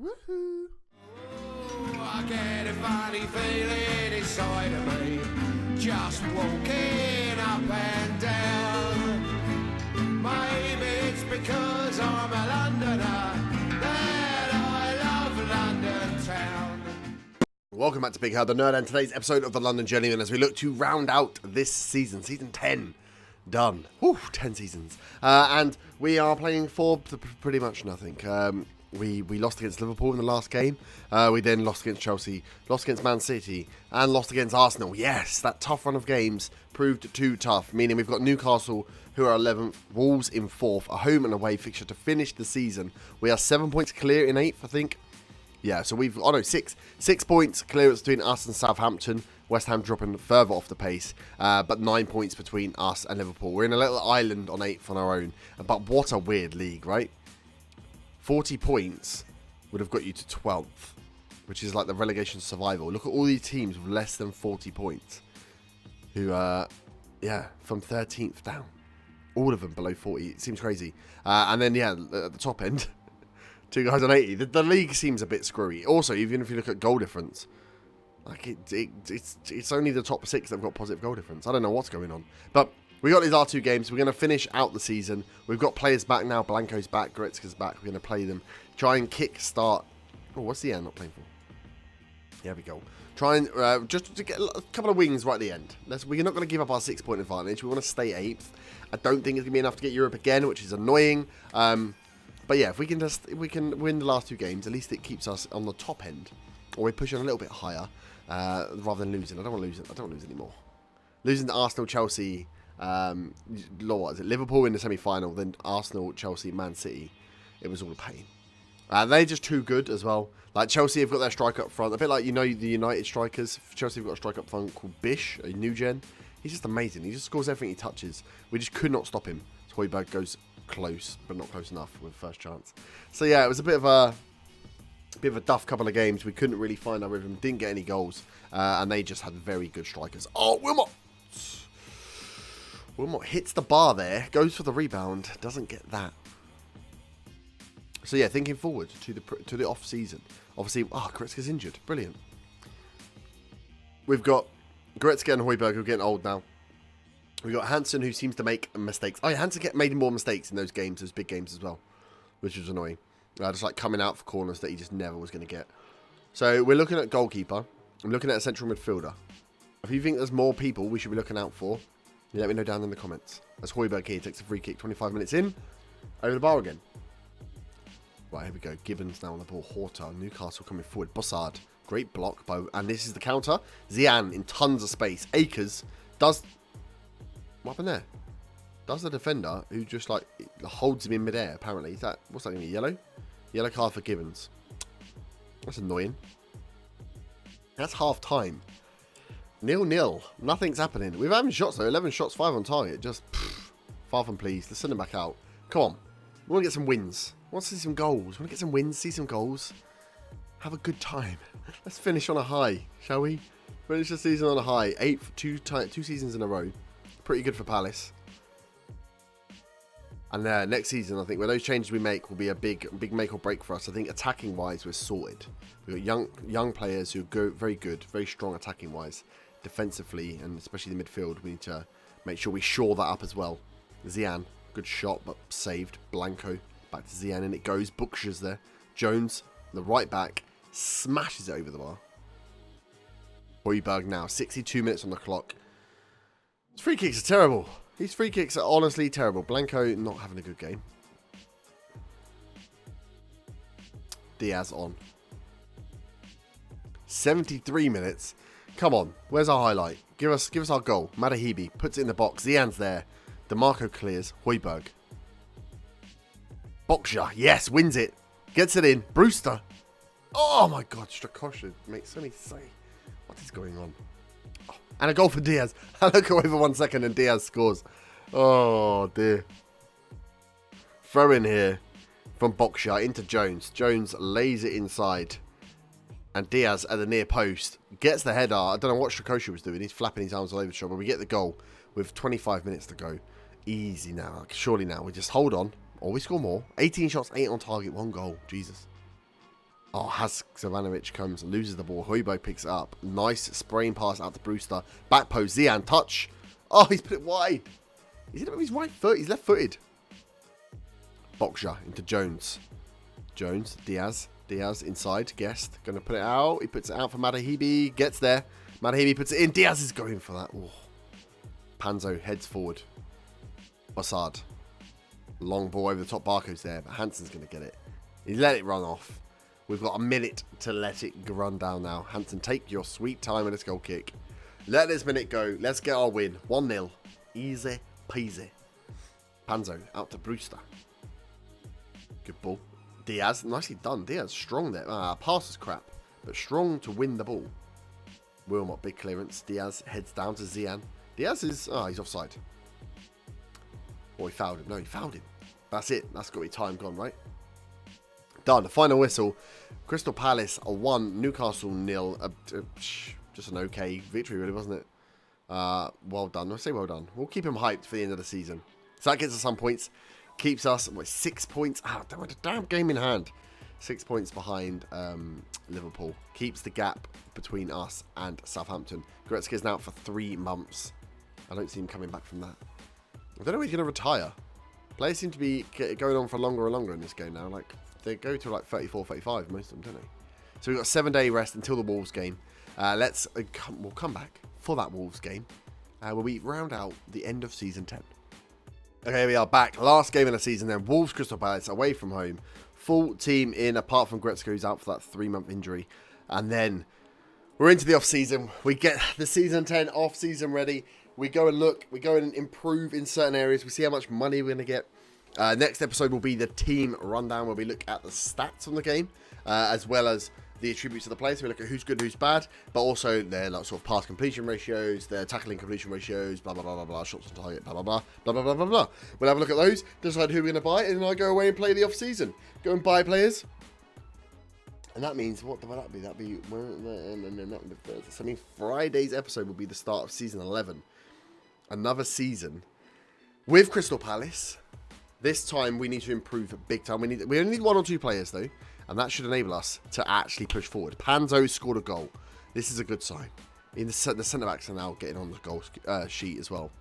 Woohoo! I get a funny feeling inside of me, just walking up and down. Maybe it's because I'm a Londoner that I love London town. Welcome back to Big Hell the Nerd and today's episode of the London Journeyman as we look to round out this season, season 10. Done. Whew, 10 seasons. And we are playing for pretty much nothing. We lost against Liverpool in the last game. We then lost against Chelsea, lost against Man City, and lost against Arsenal. Yes, that tough run of games proved too tough, meaning we've got Newcastle, who are 11th, Wolves in 4th, a home and away fixture to finish the season. We are 7 points clear in 8th, I think. Yeah, so we've, 6 points clearance between us and Southampton. West Ham dropping further off the pace, but 9 points between us and Liverpool. We're in a little island on 8th on our own, but what a weird league, right? 40 points would have got you to 12th, which is like the relegation survival. Look at all these teams with less than 40 points, who are, from 13th down. All of them below 40. It seems crazy. And then, at the top end, 2 guys on 80. The league seems a bit screwy. Also, even if you look at goal difference, like it's only the top 6 that have got positive goal difference. I don't know what's going on. But we got these R2 games. We're going to finish out the season. We've got players back now. Blanco's back. Goretzka's back. We're going to play them. Try and kick-start. Oh, what's the end not playing for? There we go. Try and just to get a couple of wings right at the end. We're not going to give up our 6-point advantage. We want to stay 8th. I don't think it's going to be enough to get Europe again, which is annoying. But yeah, if we can win the last 2 games, at least it keeps us on the top end. Or we're pushing a little bit higher rather than losing. I don't want to lose it. I don't want to lose anymore. Losing to Arsenal, Chelsea, what is it? Liverpool in the semi-final, then Arsenal, Chelsea, Man City. It was all a pain. They're just too good as well. Like Chelsea have got their striker up front. A bit like, the United strikers. Chelsea have got a striker up front called Bish, a new gen. He's just amazing. He just scores everything he touches. We just could not stop him. Højbjerg goes close, but not close enough with first chance. So yeah, it was a bit of a duff couple of games. We couldn't really find our rhythm. Didn't get any goals. And they just had very good strikers. Oh, Wilmot hits the bar there. Goes for the rebound. Doesn't get that. So yeah, thinking forward to the off season. Obviously, Goretzka's injured. Brilliant. We've got Goretzka and Højbjerg who are getting old now. We've got Hansen who seems to make mistakes. Oh yeah, Hansen made more mistakes in those games, those big games as well. Which was annoying. Just like coming out for corners that he just never was going to get. So we're looking at goalkeeper. I'm looking at a central midfielder. If you think there's more people we should be looking out for, let me know down in the comments. As Højbjerg here takes a free kick 25 minutes in. Over the bar again. Right, here we go. Gibbons now on the ball. Horta. Newcastle coming forward. Bossard. Great block. And this is the counter. Zian in tons of space. Akers does... What happened there? Does the defender who just like holds him in midair, apparently. What's that going to be? Yellow? Yellow card for Gibbons. That's annoying. That's half time. 0-0. Nothing's happening. We've having shots though. 11 shots, 5 on target. Just far from pleased. Let's send them back out. Come on. We want to get some wins. We want to see some goals. We want to get some wins, see some goals. Have a good time. Let's finish on a high, shall we? Finish the season on a high. 8th, 2 seasons in a row. Pretty good for Palace. And next season, I think, where those changes we make will be a big make or break for us. I think attacking-wise, we're sorted. We've got young players who are very good, very strong attacking-wise. Defensively, and especially the midfield, we need to make sure we shore that up as well. Zian, good shot, but saved. Blanco, back to Zian, and it goes. Buksh's there. Jones, the right back, smashes it over the bar. Højbjerg now, 62 minutes on the clock. His free kicks are terrible. These free kicks are honestly terrible. Blanco not having a good game. Diaz on. 73 minutes. Come on. Where's our highlight? Give us our goal. Madahibi puts it in the box. Zian's there. DeMarco clears. Højbjerg. Boksha. Yes, wins it. Gets it in. Brewster. Oh my god. Strakosha makes me say. What is going on? And a goal for Diaz. I look away for 1 second and Diaz scores. Oh, dear. Throw in here from Boksha into Jones. Jones lays it inside. And Diaz at the near post gets the header. I don't know what Strakosha was doing. He's flapping his arms all over the shop. But we get the goal with 25 minutes to go. Easy now. Surely now. We just hold on. Or we score more. 18 shots, 8 on target, 1 goal. Jesus. Oh, Haksabanovic comes, loses the ball. Højbjerg picks it up. Nice spraying pass out to Brewster. Back post, Zian, touch. Oh, he's put it wide. He's right foot. He's left-footed. Boksha into Jones. Jones, Diaz inside. Guest, going to put it out. He puts it out for Madahibi. Gets there. Madahibi puts it in. Diaz is going for that. Oh. Panzo heads forward. Assad. Long ball over the top. Barco's there, but Hansen's going to get it. He let it run off. We've got a minute to let it run down now. Hansen, take your sweet time with this goal kick. Let this minute go. Let's get our win. 1-0. Easy peasy. Panzo out to Brewster. Good ball. Diaz, nicely done. Diaz, strong there. Pass is crap, but strong to win the ball. Wilmot, big clearance. Diaz heads down to Zian. Diaz is, he's offside. Or he fouled him. No, he fouled him. That's it. That's got to be time gone, right? Done. Final whistle. Crystal Palace 1, Newcastle 0. Just an okay victory, really, wasn't it? Well done. I'll say well done. We'll keep him hyped for the end of the season. So that gets us some points. Keeps us, 6 points? Damn, a damn game in hand. 6 points behind Liverpool. Keeps the gap between us and Southampton. Goretzka's now out for 3 months. I don't see him coming back from that. I don't know when he's going to retire. Players seem to be going on for longer and longer in this game now. Like, they go to like 34, 35, most of them, don't they? So we've got a 7-day rest until the Wolves game. We'll come back for that Wolves game where we round out the end of Season 10. Okay, we are back. Last game of the season then. Wolves Crystal Palace away from home. Full team in, apart from Goretzka, who's out for that 3-month injury. And then we're into the off-season. We get the Season 10 off-season ready. We go and look. We go and improve in certain areas. We see how much money we're going to get. Next episode will be the team rundown, where we look at the stats on the game, as well as the attributes of the players. So we look at who's good, who's bad, but also their like sort of pass completion ratios, their tackling completion ratios, blah blah blah blah blah, shots on target, blah blah blah blah blah blah blah blah. We'll have a look at those, decide who we're going to buy, and then I go away and play the off season. Go and buy players, and that means what will that be? That'd be Thursday. So I mean Friday's episode will be the start of season 11. Another season with Crystal Palace. This time we need to improve big time. We only need 1 or 2 players though. And that should enable us to actually push forward. Panzo scored a goal. This is a good sign. The centre-backs are now getting on the goal sheet as well.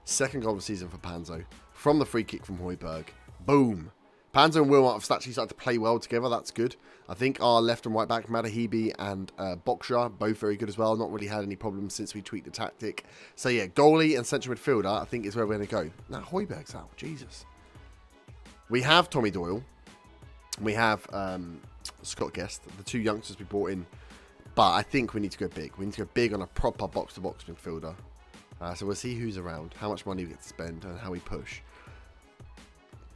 Second goal of the season for Panzo. From the free kick from Højbjerg. Boom. Panzo and Wilmot have actually started to play well together. That's good. I think our left and right back, Madahibi and Boksha, both very good as well. Not really had any problems since we tweaked the tactic. So yeah, goalie and central midfielder, I think is where we're going to go. Now, Højbjerg's out. Jesus. We have Tommy Doyle. We have Scott Guest, the 2 youngsters we brought in. But I think we need to go big. We need to go big on a proper box-to-box midfielder. So we'll see who's around, how much money we get to spend, and how we push.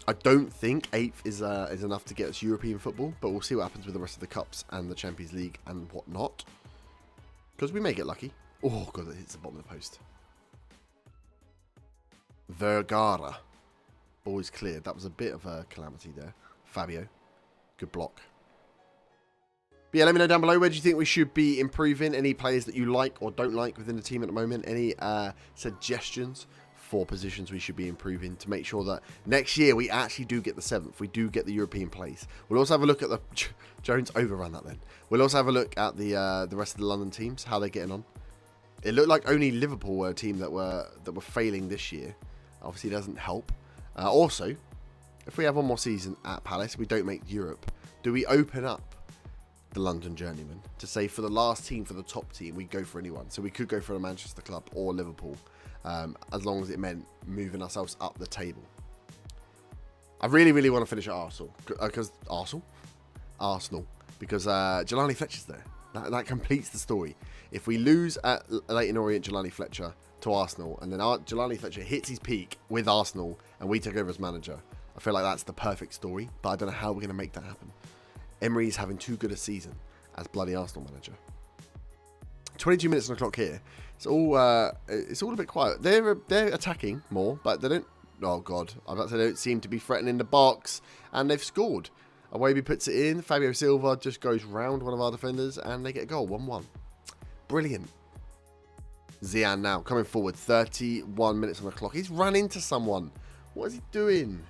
I don't think 8th is enough to get us European football, but we'll see what happens with the rest of the Cups and the Champions League and whatnot. Because we may get lucky. Oh, God, it hits the bottom of the post. Vergara. Ball is cleared. That was a bit of a calamity there. Fabio. Good block. But yeah, let me know down below, where do you think we should be improving? Any players that you like or don't like within the team at the moment? Any suggestions for positions we should be improving to make sure that next year we actually do get the 7th. We do get the European place. We'll also have a look at the... Jones overran that then. We'll also have a look at the rest of the London teams, how they're getting on. It looked like only Liverpool were a team that were failing this year. Obviously, it doesn't help. Also... If we have 1 more season at Palace, we don't make Europe, do we open up the London Journeyman to say for the last team, for the top team, we go for anyone? So we could go for a Manchester club or Liverpool, as long as it meant moving ourselves up the table. I really, really want to finish at Arsenal. Arsenal. Because Jelani Fletcher's there. That completes the story. If we lose at Leyton Orient Jelani Fletcher to Arsenal, and then Jelani Fletcher hits his peak with Arsenal, and we take over as manager, I feel like that's the perfect story, but I don't know how we're going to make that happen. Emery's having too good a season as bloody Arsenal manager. 22 minutes on the clock here. It's all a bit quiet. They're attacking more, but they don't... Oh, God. I was about to say they don't seem to be threatening the box, and they've scored. Awabi puts it in. Fabio Silva just goes round one of our defenders, and they get a goal. 1-1. Brilliant. Zian now coming forward. 31 minutes on the clock. He's run into someone. What is he doing?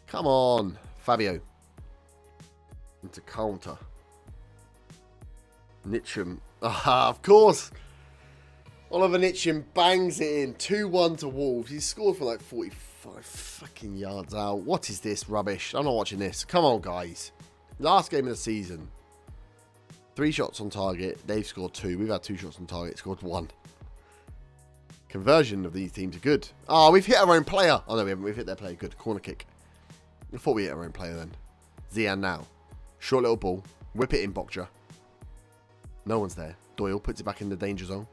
Come on, Fabio. into counter. Nitcham. Ah, of course. Oliver Nitcham bangs it in. 2-1 to Wolves. He's scored for like 45 fucking yards out. What is this rubbish? I'm not watching this. Come on, guys. Last game of the season. 3 shots on target. They've scored 2. We've had 2 shots on target. Scored 1. Conversion of these teams are good. Oh, we've hit our own player. Oh, no, we haven't. We've hit their player. Good. Corner kick. I thought we hit our own player then. Zian now. Short little ball. Whip it in, Bokja. No one's there. Doyle puts it back in the danger zone.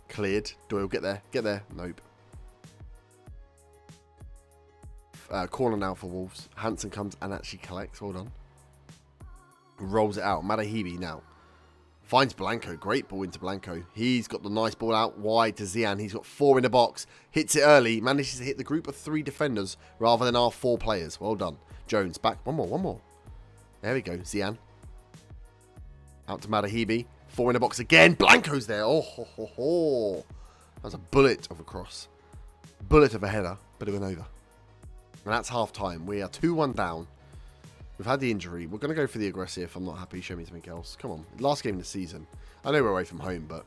Cleared. Doyle, get there. Get there. Nope. Corner now for Wolves. Hansen comes and actually collects. Hold on. Rolls it out. Madahibi now. Finds Blanco. Great ball into Blanco. He's got the nice ball out wide to Zian. He's got 4 in the box. Hits it early. Manages to hit the group of 3 defenders rather than our 4 players. Well done. Jones back. One more. There we go. Zian. Out to Madahibi. 4 in the box again. Blanco's there. Oh, ho, ho, ho. That was a bullet of a cross. Bullet of a header. But it went over. And that's half time. We are 2-1 down. We've had the injury. We're going to go for the aggressive. I'm not happy. Show me something else. Come on. Last game of the season. I know we're away from home, but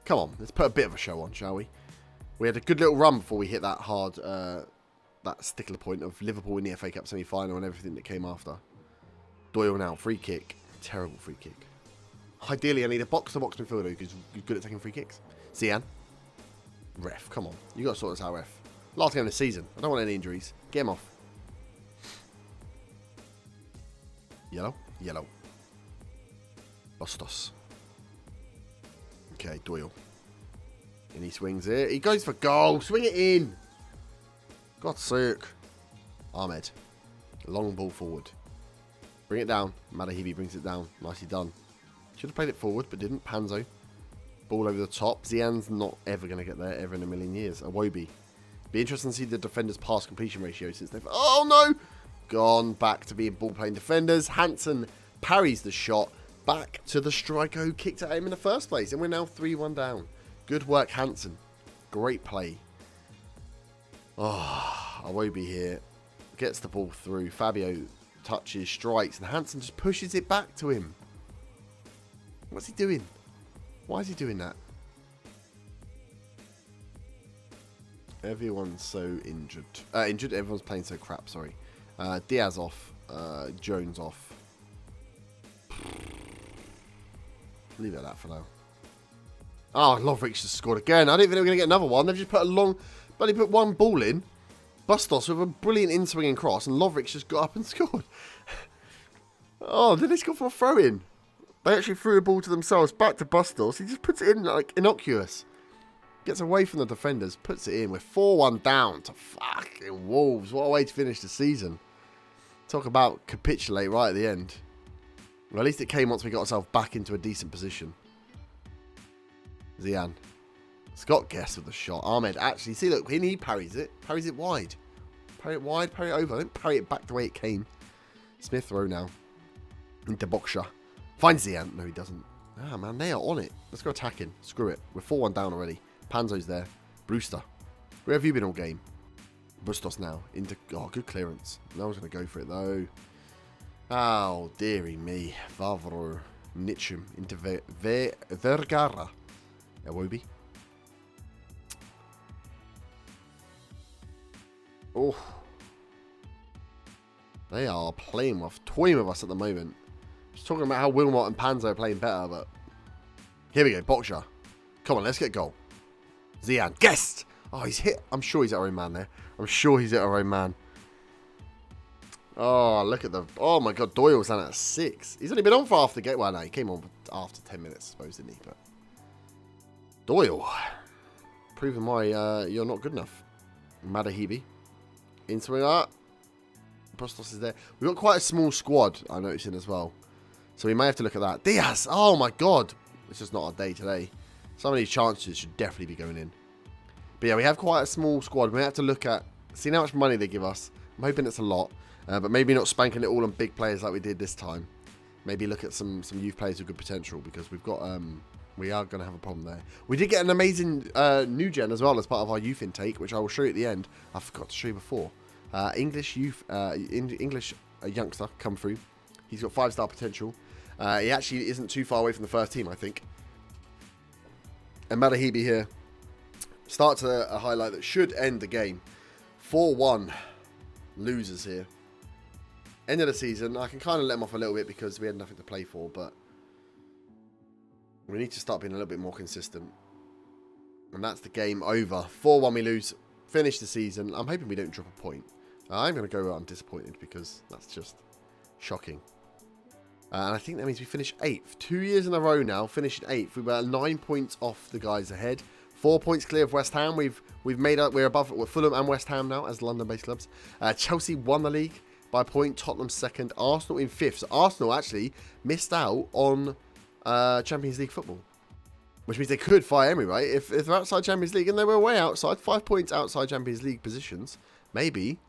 come on. Let's put a bit of a show on, shall we? We had a good little run before we hit that hard, that stickler point of Liverpool in the FA Cup semi-final and everything that came after. Doyle now. Free kick. Terrible free kick. Ideally, I need a box-to-box midfielder who's good at taking free kicks. Zian. Ref, come on. You got to sort this out, ref. Last game of the season. I don't want any injuries. Get him off. Yellow. Bustos. Okay, Doyle. And he swings it. He goes for goal. Swing it in. God's sake. Ahmed. Long ball forward. Bring it down. Madahibi brings it down. Nicely done. Should have played it forward, but didn't. Panzo. Ball over the top. Zian's not ever going to get there, ever in a million years. Awobi. Be interesting to see the defenders' pass completion ratio since they've... Oh, no! Gone back to being ball-playing defenders. Hansen parries the shot. Back to the striker who kicked at him in the first place. And we're now 3-1 down. Good work, Hansen. Great play. Oh, Awobi here. Gets the ball through. Fabio touches, strikes, and Hansen just pushes it back to him. What's he doing? Why is he doing that? Everyone's so injured. Everyone's playing so crap, sorry. Diaz off. Jones off. Leave it at that for now. Oh, Lovric just scored again. I didn't think they were going to get another one. They've just put they put one ball in. Bustos with a brilliant in-swinging cross, and Lovric just got up and scored. Oh, did they score for a throw-in? They actually threw a ball to themselves, back to Bustos. He just puts it in like innocuous. Gets away from the defenders, puts it in. We're 4-1 down to fucking Wolves. What a way to finish the season. Talk about capitulate right at the end. Well, at least it came once we got ourselves back into a decent position. Zian. Scott Guest with the shot. Ahmed actually, see, look, he parries it. Parries it wide. Parry it wide, parry it over. Don't parry it back the way it came. Smith throw now. Into Boksha. Finds Zian. No, he doesn't. Ah, man, they are on it. Let's go attacking. Screw it. We're 4-1 down already. Panzo's there. Brewster. Where have you been all game? Bustos now. Into... Oh, good clearance. No one's going to go for it, though. Oh, dearie me. Vavro. Nitcham. Into Vergara. Awobi. Oh. They are toying with us at the moment. Just talking about how Wilmot and Panzo are playing better, but... Here we go, Boksha. Come on, let's get a goal. Zian. Guest! Oh, he's hit. I'm sure he's at our own man there. I'm sure he's at our own man. Oh, look at the... Oh, my God. Doyle's down at 6. He's only been on for half the game. Well, no, he came on after 10 minutes, I suppose, didn't he? But Doyle. Proving why you're not good enough. Madahibi. In swing up. Bustos is there. We've got quite a small squad, I'm noticing as well. So we may have to look at that. Diaz! Oh, my God. It's just not our day today. Some of these chances should definitely be going in. But yeah, we have quite a small squad. We have to look at, seeing how much money they give us. I'm hoping it's a lot. But maybe not spanking it all on big players like we did this time. Maybe look at some youth players with good potential, because we've got, we are going to have a problem there. We did get an amazing new gen as well as part of our youth intake, which I will show you at the end. I forgot to show you before. English youth, English youngster come through. He's got 5-star potential. He actually isn't too far away from the first team, I think. And Madahibi here starts a highlight that should end the game. 4-1 losers here. End of the season. I can kind of let him off a little bit because we had nothing to play for, but we need to start being a little bit more consistent. And that's the game over. 4-1 we lose. Finish the season. I'm hoping we don't drop a point. I'm going to go I'm disappointed because that's just shocking. And I think that means we finish 8th. 2 years in a row now, finishing 8th. We were 9 points off the guys ahead. 4 points clear of West Ham. We've made up. We're above Fulham and West Ham now as London-based clubs. Chelsea won the league by a point. Tottenham 2nd. Arsenal in 5th. So Arsenal actually missed out on Champions League football, which means they could fire Emery, right? If they're outside Champions League, and they were way outside, 5 points outside Champions League positions, maybe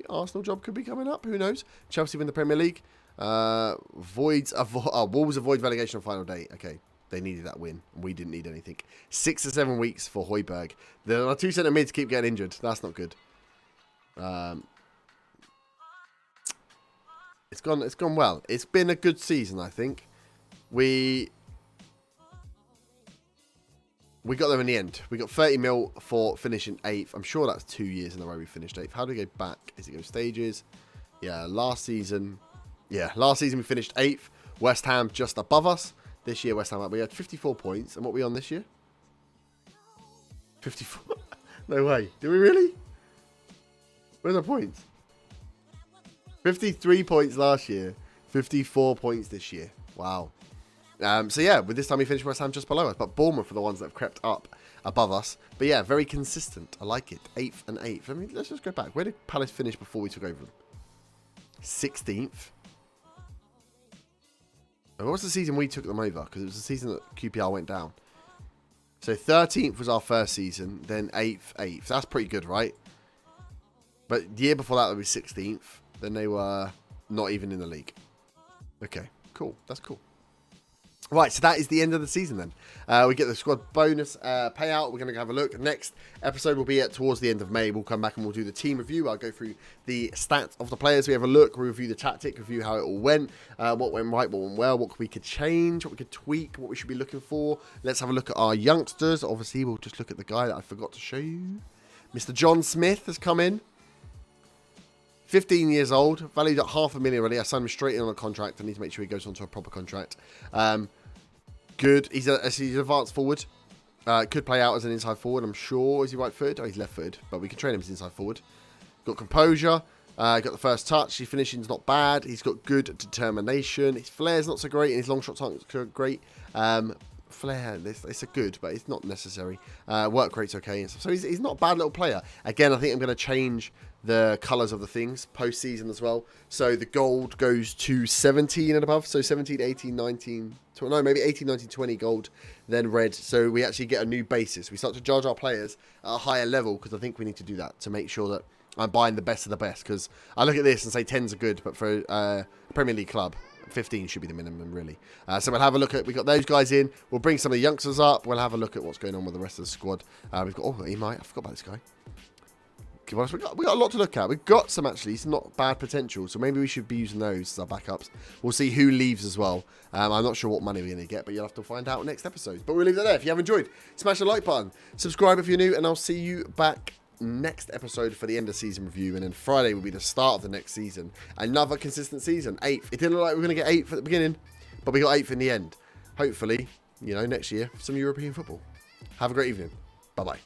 Arsenal job could be coming up. Who knows? Chelsea win the Premier League. Wolves avoid relegation on final day. Okay, they needed that win. We didn't need anything. 6 to 7 weeks for Højbjerg. The 2 centre mids keep getting injured. That's not good. It's gone well. It's been a good season, I think. We got there in the end. We got 30 mil for finishing 8th. I'm sure that's 2 years in a row we finished 8th. How do we go back? Is it go stages? Yeah, last season we finished 8th. West Ham just above us. This year, West Ham, we had 54 points. And what are we on this year? 54? No way. Do we really? Where's the points? 53 points last year. 54 points this year. Wow. So yeah, with this time we finished West Ham just below us. But Bournemouth are the ones that have crept up above us. But yeah, very consistent. I like it. 8th and 8th. I mean, let's just go back. Where did Palace finish before we took over them? 16th. What was the season we took them over? Because it was the season that QPR went down. So 13th was our first season, then 8th. That's pretty good, right? But the year before that, they were 16th. Then they were not even in the league. Okay, cool. That's cool. Right, so that is the end of the season then. We get the squad bonus payout. We're going to have a look. Next episode will be towards the end of May. We'll come back and we'll do the team review. I'll go through the stats of the players. We have a look, review the tactic, review how it all went, what went right, what went well, what we could change, what we could tweak, what we should be looking for. Let's have a look at our youngsters. Obviously, we'll just look at the guy that I forgot to show you. Mr. John Smith has come in. 15 years old, valued at $500,000 already. I signed him straight in on a contract. I need to make sure he goes on to a proper contract. Good. He's an advanced forward. Could play out as an inside forward, I'm sure. Is he right footed? Oh, he's left footed, but we can train him as inside forward. Got composure. Got the first touch. His finishing's not bad. He's got good determination. His flair's not so great, and his long shots aren't so great. Flair, it's a good, but it's not necessary. Work rate's okay. And stuff. So he's not a bad little player. Again, I think I'm going to change the colours of the things post-season as well. So the gold goes to 17 and above. So 17, 18, 19, 20, no, maybe 18, 19, 20 gold, then red. So we actually get a new basis. We start to judge our players at a higher level because I think we need to do that to make sure that I'm buying the best of the best. Because I look at this and say 10s are good, but for a Premier League club, 15 should be the minimum, really. So we'll have a look at, we got those guys in. We'll bring some of the youngsters up. We'll have a look at what's going on with the rest of the squad. We've got, I forgot about this guy. We got a lot to look at. We've got some, actually, some not bad potential. So maybe we should be using those as our backups. We'll see who leaves as well. I'm not sure what money we're going to get, but you'll have to find out next episode. But we'll leave that there. If you have enjoyed, smash the like button. Subscribe if you're new, and I'll see you back next episode for the end of season review. And then Friday will be the start of the next season. Another consistent season. 8th. It didn't look like we were going to get 8th at the beginning, but we got 8th in the end. Hopefully, next year, some European football. Have a great evening. Bye-bye.